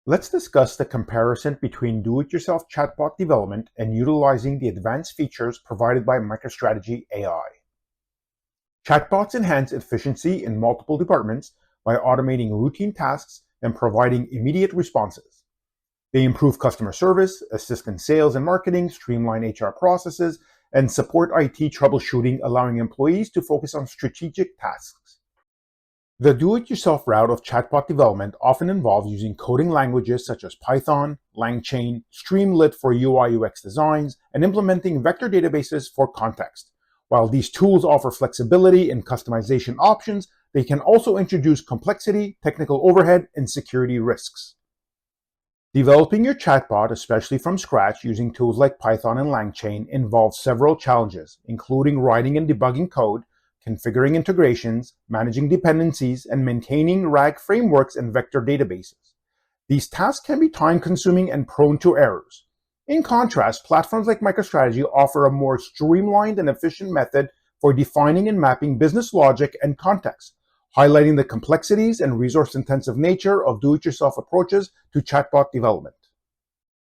Let's discuss the comparison between do-it-yourself chatbot development and utilizing the advanced features provided by MicroStrategy AI. Chatbots enhance efficiency in multiple departments by automating routine tasks and providing immediate responses. They improve customer service, assist in sales and marketing, streamline HR processes, and support IT troubleshooting, allowing employees to focus on strategic tasks. The do-it-yourself route of chatbot development often involves using coding languages such as Python, LangChain, Streamlit for UI/UX designs, and implementing vector databases for context. While these tools offer flexibility and customization options, they can also introduce complexity, technical overhead, and security risks. Developing your chatbot, especially from scratch using tools like Python and LangChain, involves several challenges, including writing and debugging code, configuring integrations, managing dependencies, and maintaining RAG frameworks and vector databases. These tasks can be time-consuming and prone to errors. In contrast, platforms like MicroStrategy offer a more streamlined and efficient method for defining and mapping business logic and context, highlighting the complexities and resource-intensive nature of do-it-yourself approaches to chatbot development.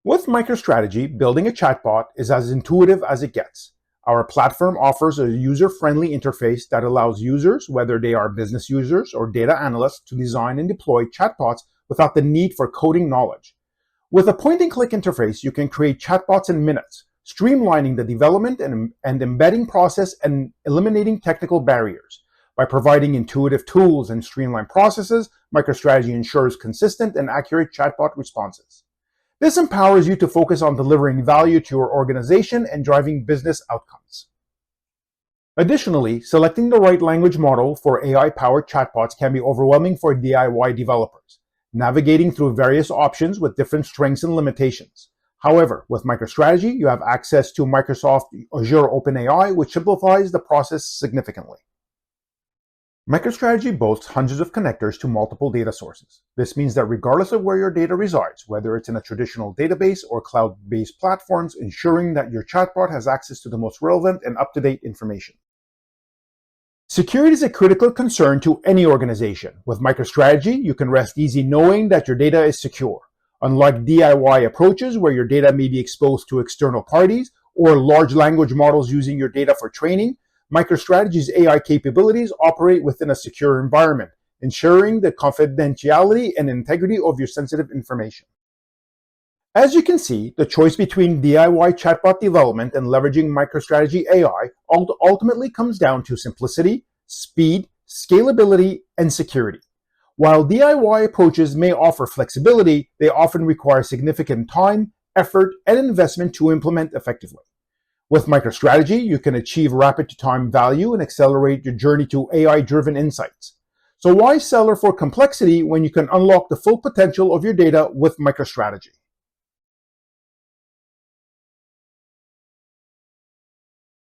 With MicroStrategy, building a chatbot is as intuitive as it gets. Our platform offers a user-friendly interface that allows users, whether they are business users or data analysts, to design and deploy chatbots without the need for coding knowledge. With a point-and-click interface, you can create chatbots in minutes, streamlining the development and embedding process and eliminating technical barriers. By providing intuitive tools and streamlined processes, MicroStrategy ensures consistent and accurate chatbot responses. This empowers you to focus on delivering value to your organization and driving business outcomes. Additionally, selecting the right language model for AI-powered chatbots can be overwhelming for DIY developers, navigating through various options with different strengths and limitations. However, with MicroStrategy, you have access to Microsoft Azure OpenAI, which simplifies the process significantly. MicroStrategy boasts hundreds of connectors to multiple data sources. This means that regardless of where your data resides, whether it's in a traditional database or cloud-based platforms, ensuring that your chatbot has access to the most relevant and up-to-date information. Security is a critical concern to any organization. With MicroStrategy, you can rest easy knowing that your data is secure. Unlike DIY approaches where your data may be exposed to external parties or large language models using your data for training, MicroStrategy's AI capabilities operate within a secure environment, ensuring the confidentiality and integrity of your sensitive information. As you can see, the choice between DIY chatbot development and leveraging MicroStrategy AI ultimately comes down to simplicity, speed, scalability, and security. While DIY approaches may offer flexibility, they often require significant time, effort, and investment to implement effectively. With MicroStrategy, you can achieve rapid-to-time value and accelerate your journey to AI-driven insights. So why settle for complexity when you can unlock the full potential of your data with MicroStrategy?